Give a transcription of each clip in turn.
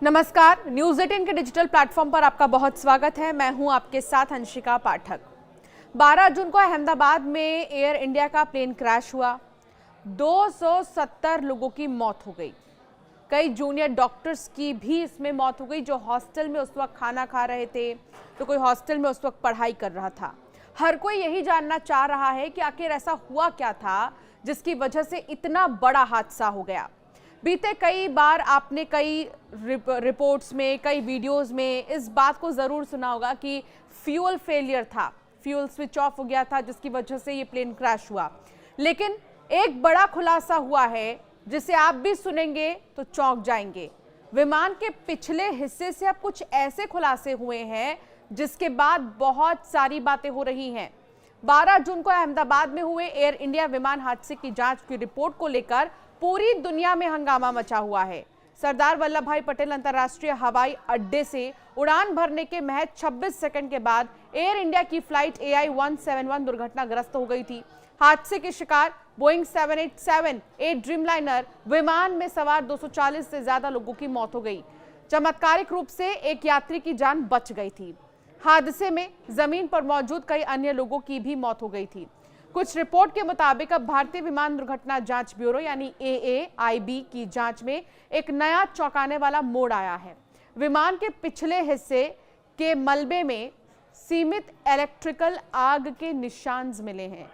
नमस्कार, न्यूज़ 18 के digital platform पर आपका बहुत स्वागत है। मैं हूं आपके साथ अंशिका पाठक। 12 जून को अहमदाबाद में एयर इंडिया का प्लेन क्रैश हुआ। 270 लोगों की मौत हो गई। कई जूनियर डॉक्टर्स की भी इसमें मौत हो गई, जो हॉस्टल में उस वक्त खाना खा रहे थे, तो कोई हॉस्टल में उस वक्त पढ़ाई कर रहा था। हर कोई यही जानना चाह रहा है कि आखिर ऐसा हुआ क्या था जिसकी वजह से इतना बड़ा हादसा हो गया। बीते कई बार आपने कई रिपोर्ट्स में, कई वीडियोस में इस बात को ज़रूर सुना होगा कि फ्यूल फेलियर था, फ्यूल स्विच ऑफ हो गया था, जिसकी वजह से ये प्लेन क्रैश हुआ। लेकिन एक बड़ा खुलासा हुआ है जिसे आप भी सुनेंगे तो चौंक जाएंगे। विमान के पिछले हिस्से से अब कुछ ऐसे खुलासे हुए हैं जिसके बाद बहुत सारी बातें हो रही हैं। 12 जून को अहमदाबाद में हुए एयर इंडिया विमान हादसे की जांच की रिपोर्ट को लेकर पूरी दुनिया में हंगामा मचा हुआ है। सरदार वल्लभ भाई पटेल अंतर्राष्ट्रीय हवाई अड्डे से उड़ान भरने के महज 26 सेकंड के बाद एयर इंडिया की फ्लाइट AI 171 दुर्घटनाग्रस्त हो गई थी। हादसे के शिकार बोइंग 787-8 ड्रीमलाइनर विमान में सवार 240 से ज्यादा लोगों की मौत हो गई। चमत्कारिक रूप से एक यात्री की जान बच गई थी। हादसे में जमीन पर मौजूद कई अन्य लोगों की भी मौत हो गई थी। कुछ रिपोर्ट के मुताबिक अब भारतीय विमान दुर्घटना जांच ब्यूरो यानी AAIB की जांच में एक नया चौंकाने वाला मोड़ आया है। विमान के पिछले हिस्से के मलबे में सीमित इलेक्ट्रिकल आग के निशान मिले हैं।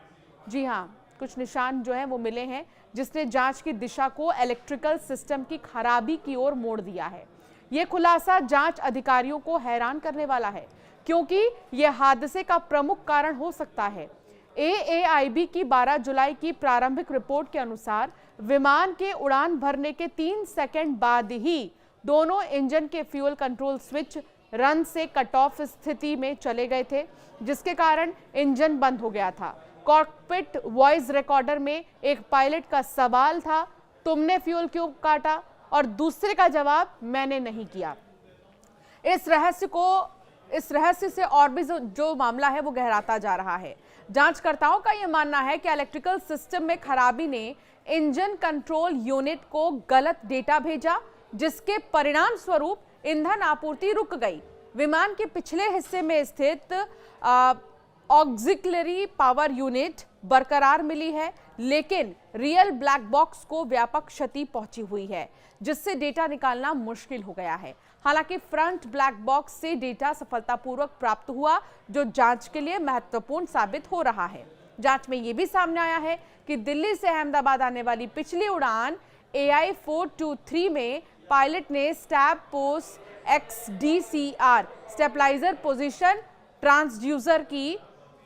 जी हाँ, कुछ निशान जो हैं वो मिले हैं, जिसने जांच की दिशा को इलेक्ट्रिकल सिस्टम की खराबी की ओर मोड़ दिया है। ये खुलासा जांच अधिकारियों को हैरान करने वाला है, क्योंकि यह हादसे का प्रमुख कारण हो सकता है। AAIB की 12 जुलाई की प्रारंभिक रिपोर्ट के अनुसार विमान के उड़ान भरने के 3 सेकंड बाद ही दोनों इंजन के फ्यूल कंट्रोल स्विच रन से कट ऑफ स्थिति में चले गए थे, जिसके कारण इंजन बंद हो गया था। कॉकपिट वॉइस रिकॉर्डर में एक पायलट का सवाल था, तुमने फ्यूल क्यों काटा? और दूसरे का जवाब, मैंने नहीं किया। इस रहस्य से और भी जो मामला है वो गहराता जा रहा है। जांचकर्ताओं का यह मानना है कि इलेक्ट्रिकल सिस्टम में खराबी ने इंजन कंट्रोल यूनिट को गलत डेटा भेजा, जिसके परिणाम स्वरूप ईंधन आपूर्ति रुक गई। विमान के पिछले हिस्से में स्थित ऑक्सिलरी पावर यूनिट बरकरार मिली है, लेकिन रियल ब्लैक बॉक्स को व्यापक क्षति पहुंची हुई है, जिससे डेटा निकालना मुश्किल हो गया है। हालांकि फ्रंट ब्लैक बॉक्स से डेटा सफलतापूर्वक प्राप्त हुआ, जो जांच के लिए महत्वपूर्ण साबित हो रहा है। जांच में यह भी सामने आया है कि दिल्ली से अहमदाबाद आने वाली पिछली उड़ान AI 423 में पायलट ने stab post XDCR stabiliser position transducer की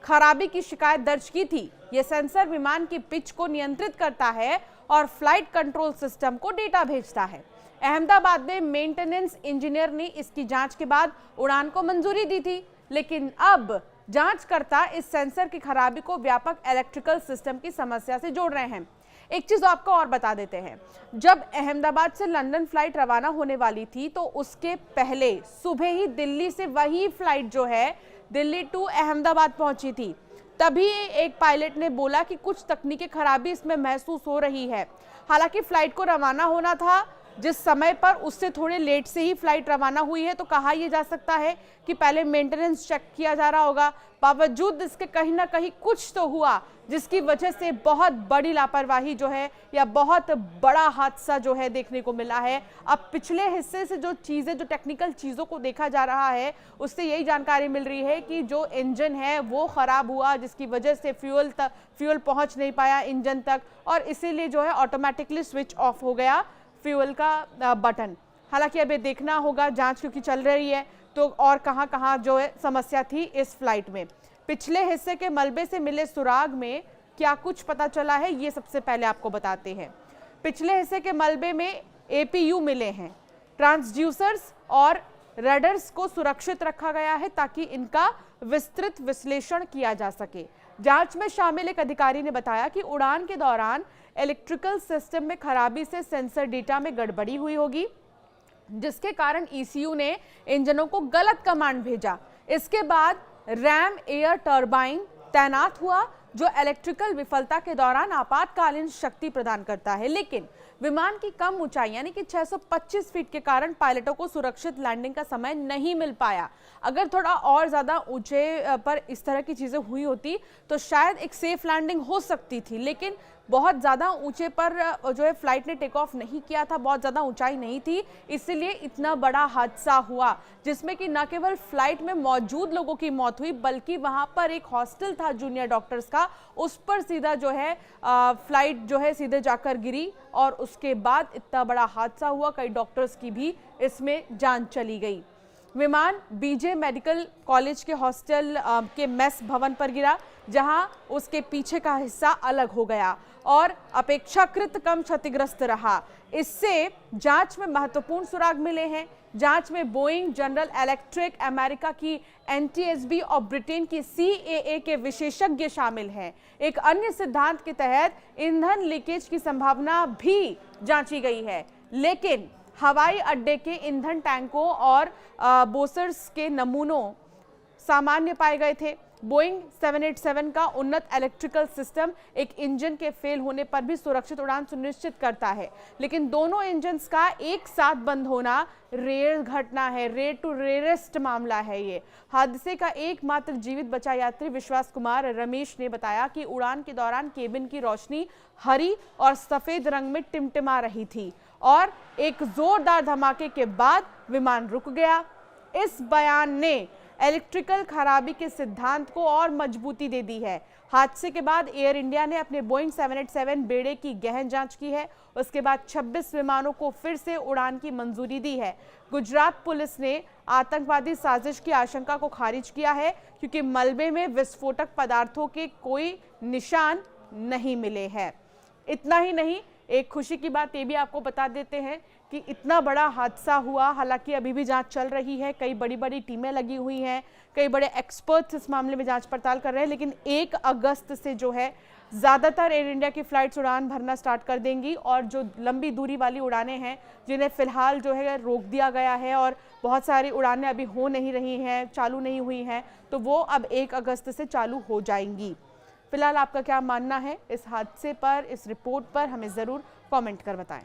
खराबी की शिकायत दर्ज की थी। यह सेंसर विमान की पिच को नियंत्रित करता है और फ्लाइट कंट्रोल सिस्टम को डेटा भेजता है। अहमदाबाद में मेंटेनेंस इंजीनियर ने इसकी जांच के बाद उड़ान को मंजूरी दी थी, लेकिन अब जांचकर्ता इस सेंसर की खराबी को व्यापक इलेक्ट्रिकल सिस्टम की समस्या से जोड़ रहे हैं। एक चीज आपको और बता देते हैं, जब अहमदाबाद से लंदन फ्लाइट रवाना होने वाली थी तो उसके पहले सुबह ही दिल्ली से वही फ्लाइट जो है दिल्ली टू अहमदाबाद पहुंची थी। तभी एक पायलट ने बोला कि कुछ तकनीकी खराबी इसमें महसूस हो रही है। हालांकि फ्लाइट को रवाना होना था जिस समय पर, उससे थोड़े लेट से ही फ्लाइट रवाना हुई है, तो कहा यह जा सकता है कि पहले मेंटेनेंस चेक किया जा रहा होगा। बावजूद इसके कहीं ना कहीं कुछ तो हुआ, जिसकी वजह से बहुत बड़ी लापरवाही जो है या बहुत बड़ा हादसा जो है देखने को मिला है। अब पिछले हिस्से से जो चीज़ें, जो टेक्निकल चीज़ों को देखा जा रहा है, उससे यही जानकारी मिल रही है कि जो इंजन है वो ख़राब हुआ, जिसकी वजह से फ्यूल पहुँच नहीं पाया इंजन तक, और इसीलिए जो है ऑटोमेटिकली स्विच ऑफ हो गया फ्यूल का बटन। हालांकि अब ये देखना होगा, जांच क्योंकि चल रही है, तो और कहां जो है समस्या थी इस फ्लाइट में। पिछले हिस्से के मलबे से मिले सुराग में क्या कुछ पता चला है, ये सबसे पहले आपको बताते हैं। पिछले हिस्से के मलबे में APU मिले हैं। ट्रांसड्यूसर्स और रडर्स को सुरक्षित रखा गया है ताकि इनका विस्तृत विश्लेषण किया जा सके। जांच में शामिल एक अधिकारी ने बताया कि उड़ान के दौरान इलेक्ट्रिकल सिस्टम में खराबी से सेंसर डेटा में गड़बड़ी हुई होगी, जिसके कारण ECU ने इंजनों को गलत कमांड भेजा। इसके बाद रैम एयर टर्बाइन तैनात हुआ, जो इलेक्ट्रिकल विफलता के दौरान आपातकालीन शक्ति प्रदान करता है। लेकिन विमान की कम ऊंचाई यानी कि 625 फीट के कारण पायलटों को सुरक्षित लैंडिंग का समय नहीं मिल पाया। अगर थोड़ा और ज़्यादा ऊंचे पर इस तरह की चीज़ें हुई होती तो शायद एक सेफ लैंडिंग हो सकती थी, लेकिन बहुत ज़्यादा ऊंचे पर जो है फ्लाइट ने टेक ऑफ नहीं किया था, बहुत ज़्यादा ऊंचाई नहीं थी, इसलिए इतना बड़ा हादसा हुआ जिसमें कि न केवल फ्लाइट में मौजूद लोगों की मौत हुई बल्कि वहां पर एक हॉस्टल था जूनियर डॉक्टर्स का, उस पर सीधा जो है फ्लाइट जो है सीधे जाकर गिरी और उसके बाद इतना बड़ा हादसा हुआ। कई डॉक्टर्स की भी इसमें जान चली गई। विमान बीजे मेडिकल कॉलेज के हॉस्टल के मेस भवन पर गिरा, जहां उसके पीछे का हिस्सा अलग हो गया और अपेक्षाकृत कम क्षतिग्रस्त रहा। इससे जांच में महत्वपूर्ण सुराग मिले हैं। जांच में बोइंग, जनरल इलेक्ट्रिक, अमेरिका की NTSB और ब्रिटेन की CAA के विशेषज्ञ शामिल हैं। एक अन्य सिद्धांत के तहत ईंधन लीकेज की संभावना भी जांची गई है, लेकिन हवाई अड्डे के ईंधन टैंकों और बोसर्स के नमूनों सामान्य पाए गए थे। बोइंग 787 का उन्नत इलेक्ट्रिकल सिस्टम एक इंजन के फेल होने पर भी सुरक्षित उड़ान सुनिश्चित करता है, लेकिन दोनों इंजन्स का एक साथ बंद होना रेयर घटना है, रेयर टू रेयरेस्ट मामला है। ये हादसे का एकमात्र जीवित बचा यात्री विश्वास कुमार रमेश ने बताया कि उड़ान के दौरान केबिन की रोशनी हरी और सफेद रंग में टिमटिमा रही थी और एक जोरदार धमाके के बाद विमान रुक गया। इस बयान ने इलेक्ट्रिकल खराबी के सिद्धांत को और मजबूती दे दी है। हादसे के बाद एयर इंडिया ने अपने बोइंग 787 बेड़े की गहन जांच की है। उसके बाद 26 विमानों को फिर से उड़ान की मंजूरी दी है। गुजरात पुलिस ने आतंकवादी साजिश की आशंका को खारिज किया है, क्योंकि मलबे में विस्फोटक पदार्थों के कोई निशान नहीं मिले हैं। इतना ही नहीं, एक खुशी की बात ये भी आपको बता देते हैं कि इतना बड़ा हादसा हुआ, हालांकि अभी भी जांच चल रही है, कई बड़ी बड़ी टीमें लगी हुई हैं, कई बड़े एक्सपर्ट्स इस मामले में जांच पड़ताल कर रहे हैं, लेकिन 1 अगस्त से जो है ज़्यादातर एयर इंडिया की फ़्लाइट्स उड़ान भरना स्टार्ट कर देंगी और जो लंबी दूरी वाली उड़ानें हैं जिन्हें फ़िलहाल जो है रोक दिया गया है और बहुत सारी उड़ानें अभी हो नहीं रही हैं, चालू नहीं हुई हैं, तो वो अब 1 अगस्त से चालू हो जाएंगी। फिलहाल आपका क्या मानना है इस हादसे पर, इस रिपोर्ट पर, हमें ज़रूर कमेंट कर बताएं।